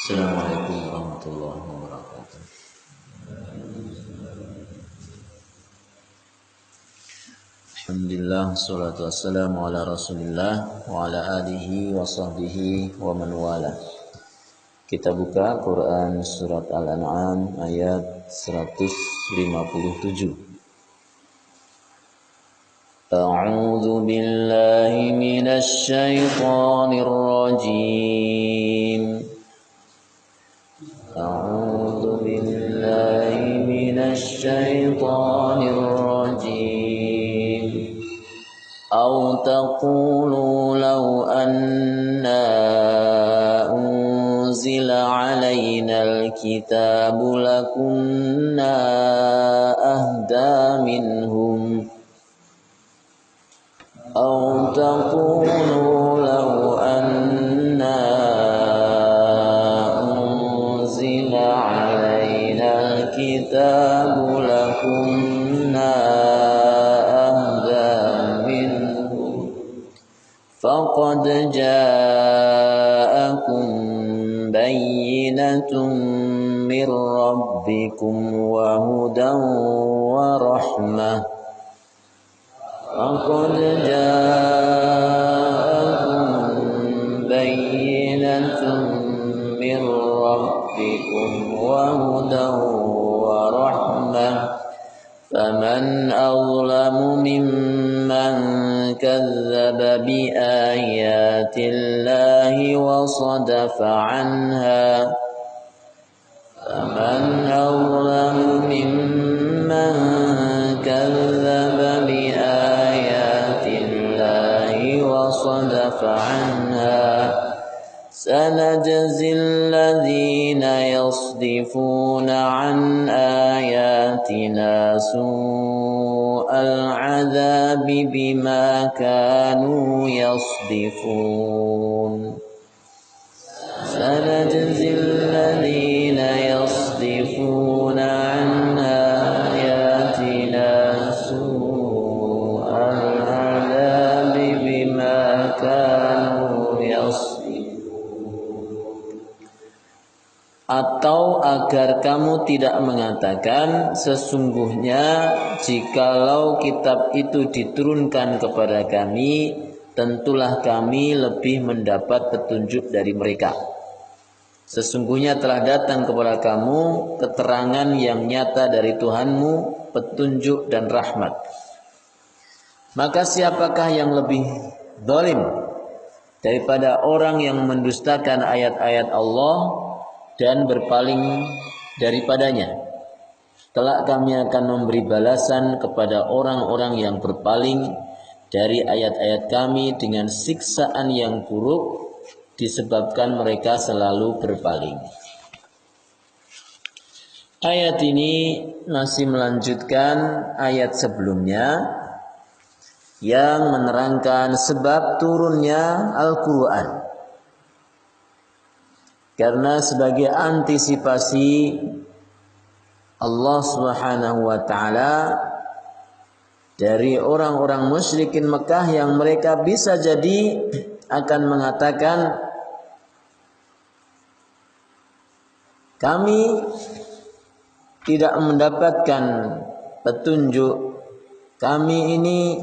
Assalamualaikum warahmatullahi wabarakatuh. Alhamdulillah, salatu wassalamu ala rasulillah wa ala alihi wa sahbihi wa man wala. Kita buka Quran surat Al-An'am ayat 157. A'udzu billahi minasy syaithanir rajim. A'udzu billahi minasy syaithanir rajim. Aw taqulu law anna unzila 'alaina al-kitabu lakunna ahda minhum. أو تقولوا لو أنا أنزل علينا الكتاب لكنا أهدى منهم فقد جاءكم بينة من ربكم وهدى ورحمة فقد جاءكم بينة من ربكم وهدى ورحمة فمن أظلم ممن كذب بآيات الله وصدف عنها فمن أظلم ممن كذب بآيات الله وصدف عنها سنجزي الذين يصدفون عن آياتنا سوء العذاب بما كانوا يصدفون سنجزي الذين يصدفون عن آياتنا سوء العذاب بما كانوا يصدفون. Atau agar kamu tidak mengatakan sesungguhnya jikalau kitab itu diturunkan kepada kami tentulah kami lebih mendapat petunjuk dari mereka. Sesungguhnya telah datang kepada kamu keterangan yang nyata dari Tuhanmu, petunjuk dan rahmat. Maka siapakah yang lebih zalim daripada orang yang mendustakan ayat-ayat Allah dan berpaling daripadanya? Kelak kami akan memberi balasan kepada orang-orang yang berpaling dari ayat-ayat kami dengan siksaan yang buruk disebabkan mereka selalu berpaling. Ayat ini masih melanjutkan ayat sebelumnya yang menerangkan sebab turunnya Al-Quran. Karena sebagai antisipasi Allah Subhanahu wa taala dari orang-orang musyrikin Mekah yang mereka bisa jadi akan mengatakan kami tidak mendapatkan petunjuk, kami ini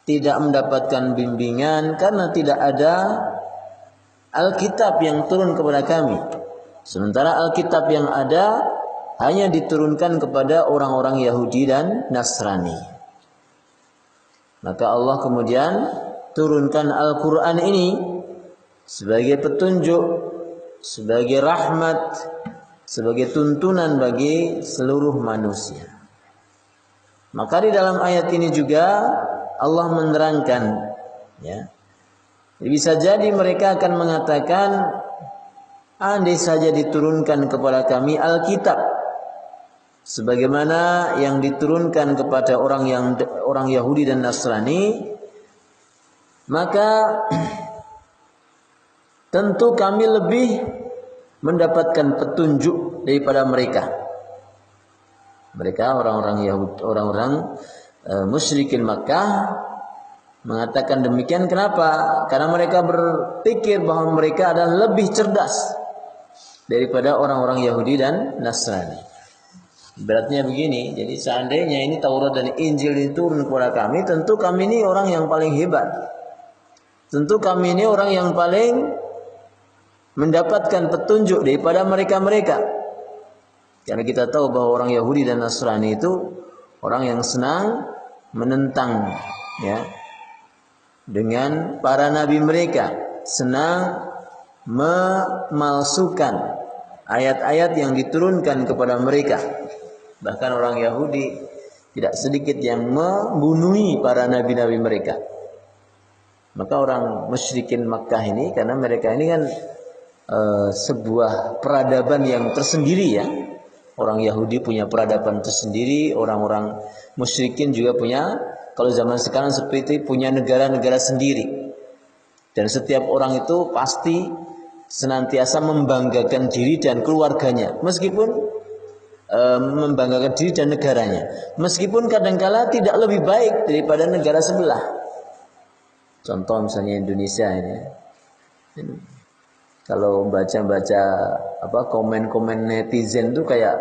tidak mendapatkan bimbingan karena tidak ada Alkitab yang turun kepada kami. Sementara Alkitab yang ada hanya diturunkan kepada orang-orang Yahudi dan Nasrani. Maka Allah kemudian turunkan Al-Quran ini sebagai petunjuk, sebagai rahmat, sebagai tuntunan bagi seluruh manusia. Maka di dalam ayat ini juga Allah menerangkan, ya, bisa jadi mereka akan mengatakan, andai saja diturunkan kepada kami Alkitab sebagaimana yang diturunkan kepada orang Yahudi dan Nasrani, maka tentu kami lebih mendapatkan petunjuk daripada mereka. Mereka orang-orang Yahudi, orang-orang musyrikin Makkah mengatakan demikian. Kenapa? Karena mereka berpikir bahwa mereka adalah lebih cerdas daripada orang-orang Yahudi dan Nasrani. Beratnya begini, jadi seandainya ini Taurat dan Injil itu turun kepada kami, tentu kami ini orang yang paling hebat. Tentu kami ini orang yang paling mendapatkan petunjuk daripada mereka-mereka. Karena kita tahu bahwa orang Yahudi dan Nasrani itu orang yang senang menentang, ya, dengan para nabi mereka, senang memalsukan ayat-ayat yang diturunkan kepada mereka. Bahkan orang Yahudi tidak sedikit yang membunuhi para nabi-nabi mereka. Maka orang musyrikin Makkah ini, karena mereka ini kan sebuah peradaban yang tersendiri, ya. Orang Yahudi punya peradaban tersendiri, orang-orang musyrikin juga punya, kalau zaman sekarang seperti punya negara-negara sendiri. Dan setiap orang itu pasti senantiasa membanggakan diri dan keluarganya, meskipun membanggakan diri dan negaranya, meskipun kadangkala tidak lebih baik daripada negara sebelah. Contoh misalnya Indonesia ini. Kalau baca-baca komen-komen netizen tuh kayak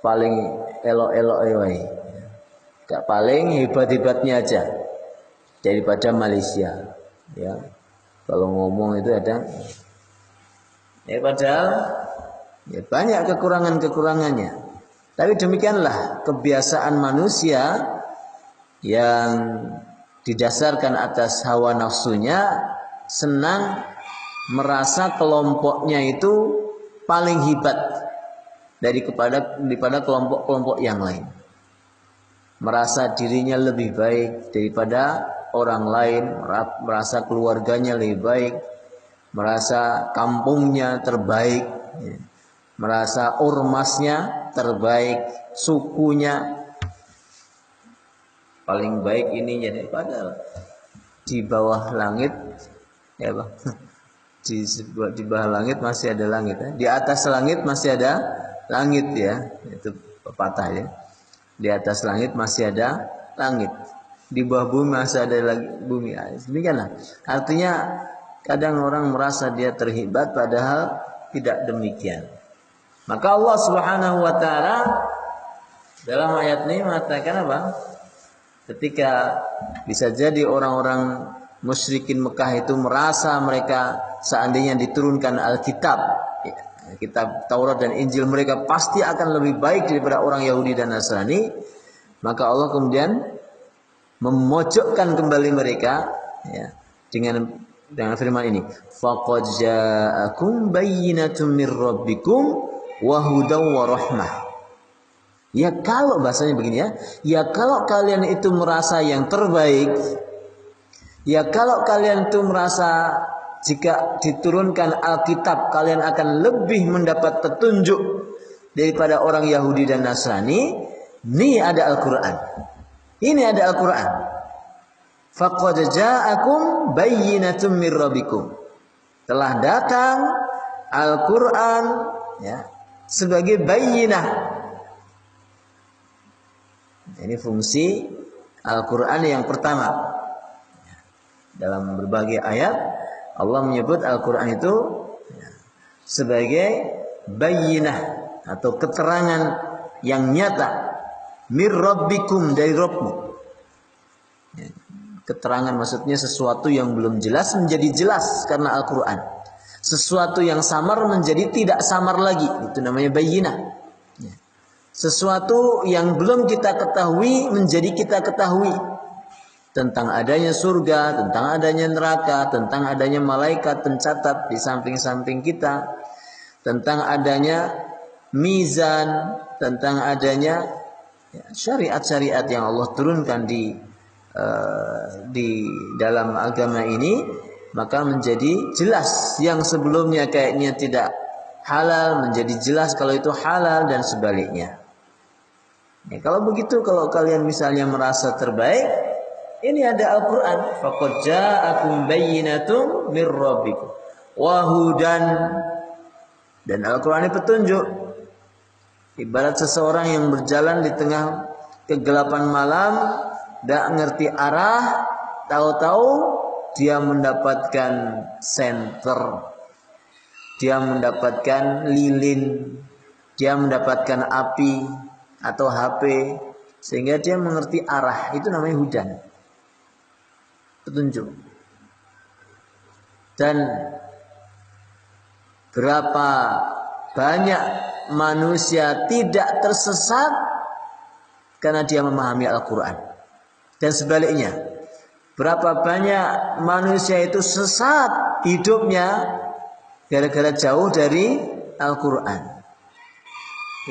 paling elok-elok gak paling hebat-hebatnya aja daripada Malaysia, ya. Kalau ngomong itu ada, ya, padahal ya banyak kekurangan-kekurangannya. Tapi demikianlah kebiasaan manusia yang didasarkan atas hawa nafsunya, senang merasa kelompoknya itu paling hebat daripada kelompok-kelompok yang lain. Merasa dirinya lebih baik daripada orang lain, merasa keluarganya lebih baik, merasa kampungnya terbaik, merasa ormasnya terbaik, sukunya paling baik ininya, padahal di bawah langit, ya Bang, di bawah langit masih ada langit, ya. Di atas langit masih ada langit, ya. Itu pepatah, ya. Di atas langit masih ada langit, di bawah bumi masih ada lagi bumi. Demikianlah. Artinya kadang orang merasa dia terhebat padahal tidak demikian. Maka Allah Subhanahu wa taala dalam ayat ini mengatakan apa? Ketika bisa jadi orang-orang musyrikin Mekah itu merasa mereka seandainya diturunkan Alkitab, kitab Taurat dan Injil, mereka pasti akan lebih baik daripada orang Yahudi dan Nasrani, maka Allah kemudian memojokkan kembali mereka, ya, dengan firman ini, faqad ja'akum bayyinatun mir rabbikum wa hudaw wa rahmah. Ya kalau bahasanya begini, ya kalau kalian itu merasa yang terbaik, ya kalau kalian itu merasa jika diturunkan Alkitab kalian akan lebih mendapat petunjuk daripada orang Yahudi dan Nasrani, ini ada Al-Quran. Ini ada Al-Quran. Faqad ja'akum bayyinatun mir rabbikum. Telah datang Al-Quran, ya, sebagai bayyinah. Ini fungsi Al-Quran yang pertama. Dalam berbagai ayat Allah menyebut Al-Quran itu sebagai bayyinah atau keterangan yang nyata, mir rabbikum, dari Rabbmu. Keterangan maksudnya sesuatu yang belum jelas menjadi jelas karena Al-Quran. Sesuatu yang samar menjadi tidak samar lagi, itu namanya bayyinah. Sesuatu yang belum kita ketahui menjadi kita ketahui. Tentang adanya surga, tentang adanya neraka, tentang adanya malaikat pencatat di samping-samping kita, tentang adanya mizan, tentang adanya syariat-syariat yang Allah turunkan di dalam agama ini, maka menjadi jelas yang sebelumnya kayaknya tidak halal menjadi jelas kalau itu halal, dan sebaliknya. Ya, kalau begitu, kalau kalian misalnya merasa terbaik, ini ada Al-Quran. Faqad ja'akum bayyinatun mir rabbikum wa hudan. Dan Al-Quran ini petunjuk. Ibarat seseorang yang berjalan di tengah kegelapan malam, tidak ngerti arah, tahu-tahu dia mendapatkan senter. dia mendapatkan lilin, dia mendapatkan api atau HP, sehingga dia mengerti arah. Itu namanya hudan, petunjuk. Dan berapa banyak manusia tidak tersesat karena dia memahami Al-Quran. Dan sebaliknya, berapa banyak manusia itu sesat hidupnya gara-gara jauh dari Al-Quran.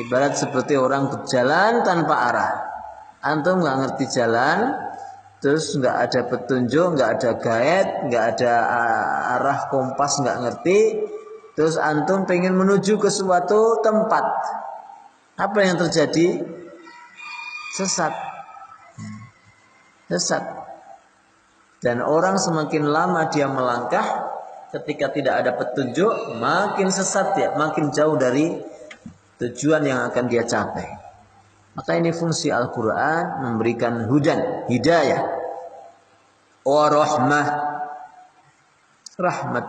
Ibarat seperti orang berjalan tanpa arah. Antum nggak ngerti jalan, terus nggak ada petunjuk, nggak ada guide, nggak ada arah kompas, nggak ngerti. Terus antum pengen menuju ke suatu tempat. Apa yang terjadi? Sesat. Sesat. Dan orang semakin lama dia melangkah, ketika tidak ada petunjuk, makin sesat ya, makin jauh dari tujuan yang akan dia capai. Maka ini fungsi Al-Quran, memberikan hudan, hidayah, wa rahmah, rahmat.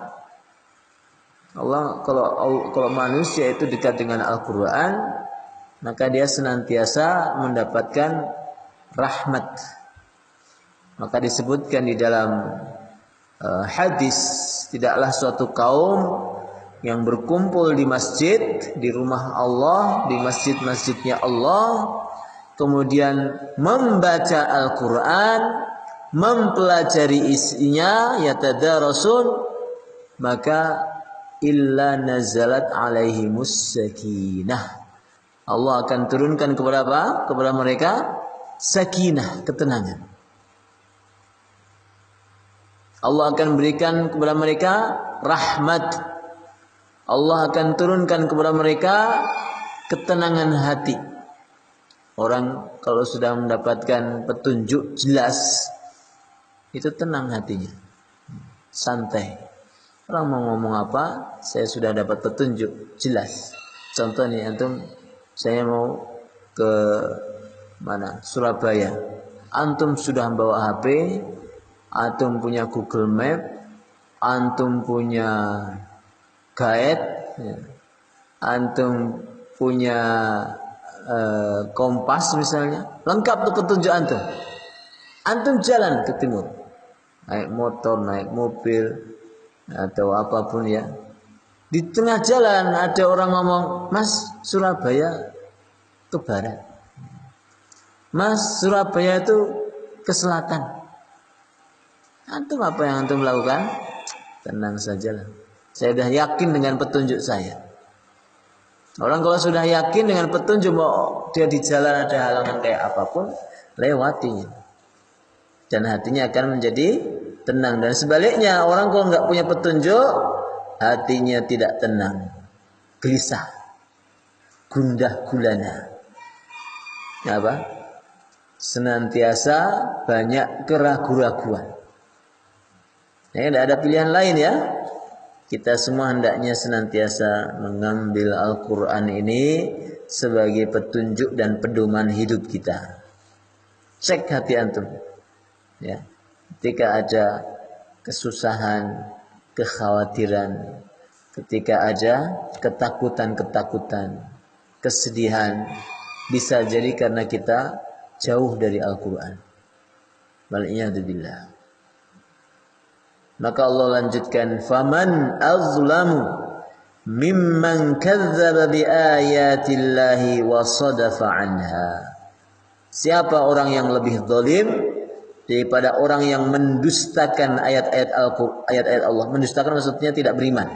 Allah kalau manusia itu dekat dengan Al-Quran, maka dia senantiasa mendapatkan rahmat. Maka disebutkan di dalam hadis, tidaklah suatu kaum yang berkumpul di masjid, di rumah Allah, di masjid-masjidnya Allah, kemudian membaca Al-Quran, mempelajari isinya, yatadarasun, maka illa nazalat alaihimus sakinah. Allah akan turunkan kepada apa? Kepada mereka sakinah, ketenangan. Allah akan berikan kepada mereka rahmat. Allah akan turunkan kepada mereka ketenangan hati. Orang kalau sudah mendapatkan petunjuk jelas, itu tenang hatinya, santai. Orang mau ngomong apa, saya sudah dapat petunjuk jelas. Contoh nih, antum, saya mau ke mana? Surabaya. Antum sudah bawa HP, antum punya Google Map, antum punya guide, ya. Antum punya kompas misalnya, lengkap tuh petunjuk antum. Antum jalan ke timur, naik motor, naik mobil, atau apapun ya. Di tengah jalan ada orang ngomong, Mas, Surabaya ke barat, Mas, Surabaya itu ke selatan. Antum apa yang antum lakukan? Tenang sajalah. Saya sudah yakin dengan petunjuk saya. Orang kalau sudah yakin dengan petunjuk, mau dia di jalan ada halangan kayak apapun, lewatinya. Dan hatinya akan menjadi tenang. Dan sebaliknya, orang kalau nggak punya petunjuk, hatinya tidak tenang, gelisah, gundah gulana. Apa? Senantiasa banyak keraguan-raguan. Ya, tidak ada pilihan lain ya. Kita semua hendaknya senantiasa mengambil Al-Quran ini sebagai petunjuk dan pedoman hidup kita. Cek hati antum. Ya. Ketika ada kesusahan, kekhawatiran, ketika ada ketakutan-ketakutan, kesedihan, bisa jadi karena kita jauh dari Al-Quran. Wal'iyadzubillah. Maka Allah lanjutkan, faman azlamu mimman kadzdzaba biayatillahi wa sadafa anha. Siapa orang yang lebih zalim daripada orang yang mendustakan ayat-ayat Allah. Mendustakan maksudnya tidak beriman.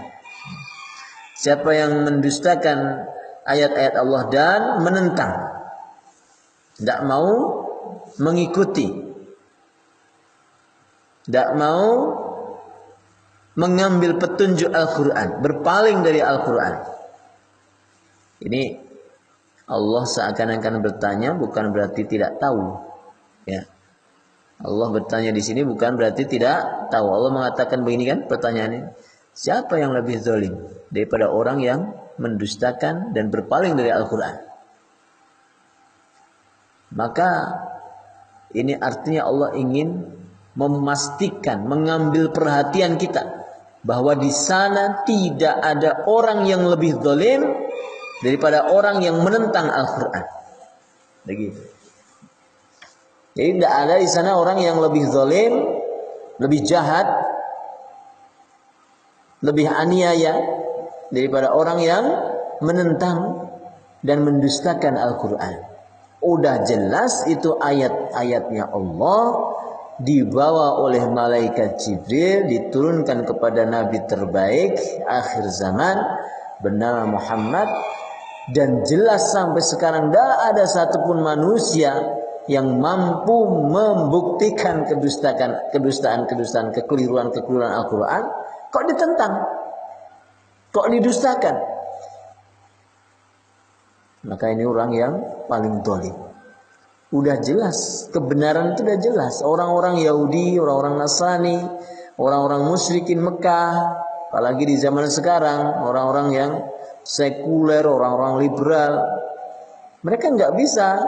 Siapa yang mendustakan ayat-ayat Allah dan menentang, tidak mau mengikuti, tidak mau mengambil petunjuk Al-Quran, berpaling dari Al-Quran. Ini Allah seakan-akan bertanya, bukan berarti tidak tahu. Ya, Allah bertanya di sini bukan berarti tidak tahu. Allah mengatakan begini kan pertanyaannya, siapa yang lebih zalim daripada orang yang mendustakan dan berpaling dari Al-Quran? Maka ini artinya Allah ingin memastikan, mengambil perhatian kita bahwa di sana tidak ada orang yang lebih zalim daripada orang yang menentang Al-Qur'an. Begitu. Jadi tidak ada di sana orang yang lebih zalim, lebih jahat, lebih aniaya daripada orang yang menentang dan mendustakan Al-Quran. Udah jelas itu ayat-ayatnya Allah dibawa oleh malaikat Jibril, diturunkan kepada Nabi terbaik akhir zaman bernama Muhammad, dan jelas sampai sekarang tidak ada satupun manusia yang mampu membuktikan kedustaan, kekeliruan Al-Quran. Kok ditentang? Kok didustakan? Maka ini orang yang paling zalim. Udah jelas, kebenaran itu udah jelas. Orang-orang Yahudi, orang-orang Nasrani, orang-orang musyrikin Mekah, apalagi di zaman sekarang, orang-orang yang sekuler, orang-orang liberal, mereka nggak bisa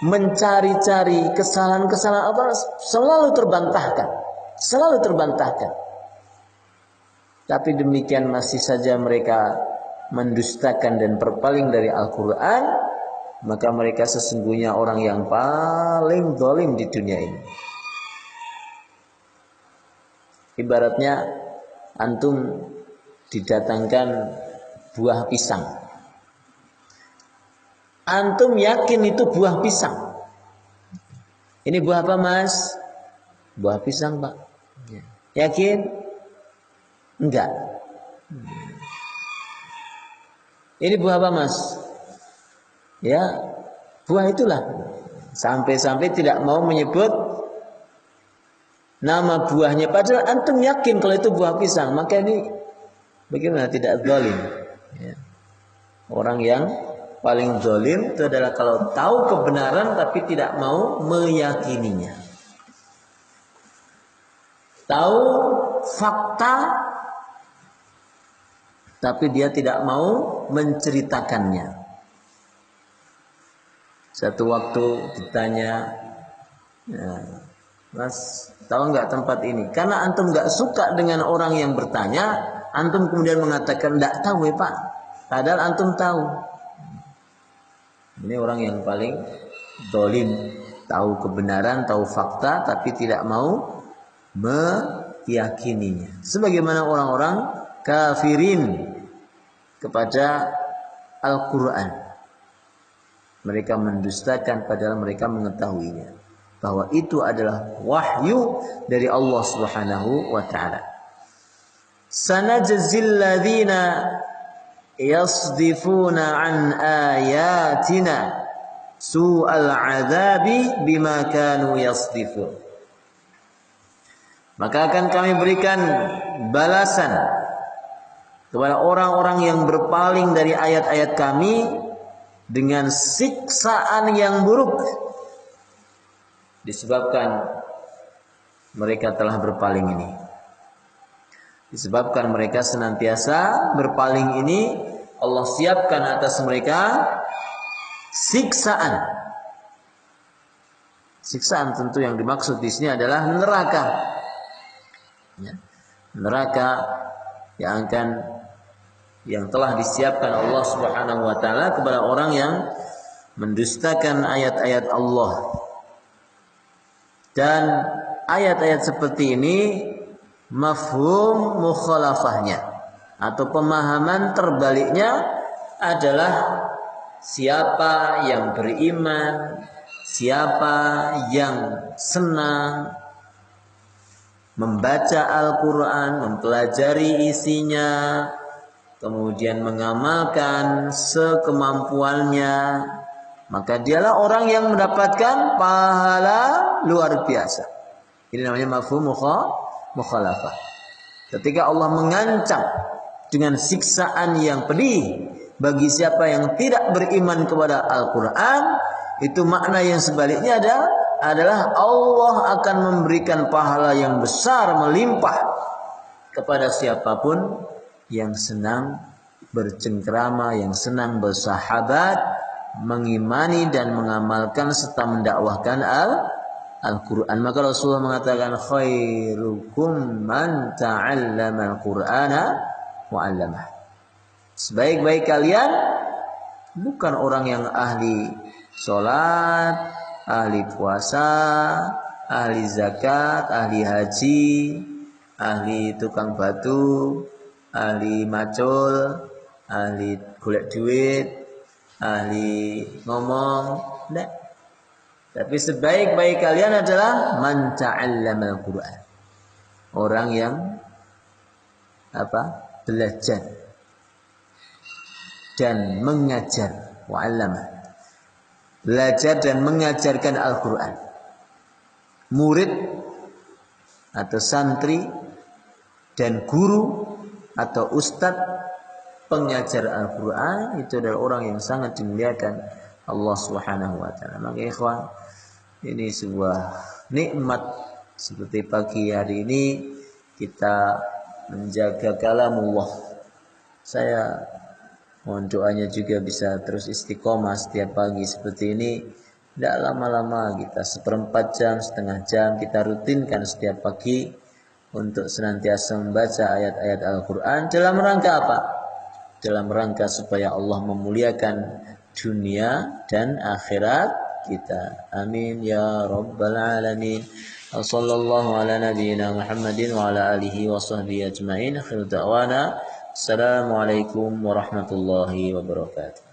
mencari-cari kesalahan-kesalahan apa, selalu terbantahkan. Tapi demikian masih saja mereka mendustakan dan berpaling dari Al-Quran, maka mereka sesungguhnya orang yang paling zalim di dunia ini. Ibaratnya antum didatangkan buah pisang. Antum yakin itu buah pisang. Ini buah apa, Mas? Buah pisang, Pak. Yakin? Enggak. Ini buah apa, Mas? Ya, buah itulah. Sampai-sampai tidak mau menyebut nama buahnya. Padahal antum yakin kalau itu buah pisang. Maka ini bagaimana tidak zalim? Ya. Orang yang paling zalim itu adalah kalau tahu kebenaran tapi tidak mau meyakininya. Tahu fakta tapi dia tidak mau menceritakannya. Satu waktu ditanya, Mas, tahu nggak tempat ini? Karena antum nggak suka dengan orang yang bertanya, antum kemudian mengatakan nggak tahu ya Pak. Padahal antum tahu. Ini orang yang paling zalim, tahu kebenaran, tahu fakta, tapi tidak mau meyakininya. Sebagaimana orang-orang kafirin kepada Al-Quran. Mereka mendustakan padahal mereka mengetahuinya, bahwa itu adalah wahyu dari Allah Subhanahu wa taala. Sanajzil ladzina yasdifuna an ayatina su'al adzabi bima kanu yasdifun. Maka akan kami berikan balasan kepada orang-orang yang berpaling dari ayat-ayat kami dengan siksaan yang buruk disebabkan mereka telah berpaling ini. Disebabkan mereka senantiasa berpaling ini, Allah siapkan atas mereka siksaan. Siksaan tentu yang dimaksud di sini adalah neraka. Ya. Neraka yang telah disiapkan Allah Subhanahu wa taala kepada orang yang mendustakan ayat-ayat Allah. Dan ayat-ayat seperti ini mafhum mukhalafahnya atau pemahaman terbaliknya adalah siapa yang beriman, siapa yang senang membaca Al-Quran, mempelajari isinya, kemudian mengamalkan sekemampuannya, maka dialah orang yang mendapatkan pahala luar biasa. Ini namanya mafhum mukhalafah. Ketika Allah mengancam dengan siksaan yang pedih bagi siapa yang tidak beriman kepada Al-Quran, itu makna yang sebaliknya adalah Allah akan memberikan pahala yang besar melimpah kepada siapapun yang senang bercengkrama, yang senang bersahabat, mengimani dan mengamalkan serta mendakwahkan Al-Quran. Maka Rasulullah mengatakan khairukum man ta'allama al-Qur'ana wa 'allamah. Sebaik-baik kalian bukan orang yang ahli sholat, ahli puasa, ahli zakat, ahli haji, ahli tukang batu, ahli macul, ahli golek duit, ahli ngomong. Tidak. Tapi sebaik-baik kalian adalah man ta'allama al-Qur'an. Orang yang belajar dan mengajar, wa'allama. Belajar dan mengajarkan Al-Qur'an. Murid atau santri dan guru atau ustadz pengajar Al-Qur'an itu adalah orang yang sangat dimuliakan Allah Subhanahu wa taala. Maka ikhwan, ini sebuah nikmat seperti pagi hari ini kita menjaga kalamullah. Saya mohon doanya juga bisa terus istiqomah setiap pagi seperti ini. Tidak lama-lama kita 1/4 jam, setengah jam kita rutinkan setiap pagi untuk senantiasa membaca ayat-ayat Al-Quran. Dalam rangka apa? Dalam rangka supaya Allah memuliakan dunia dan akhirat kita. Amin ya rabbal alamin. Wassallallahu ala nabiyyina Muhammadin wa ala alihi wa sahbihi ajma'in. Akhir da'wana. Assalamualaikum warahmatullahi wabarakatuh.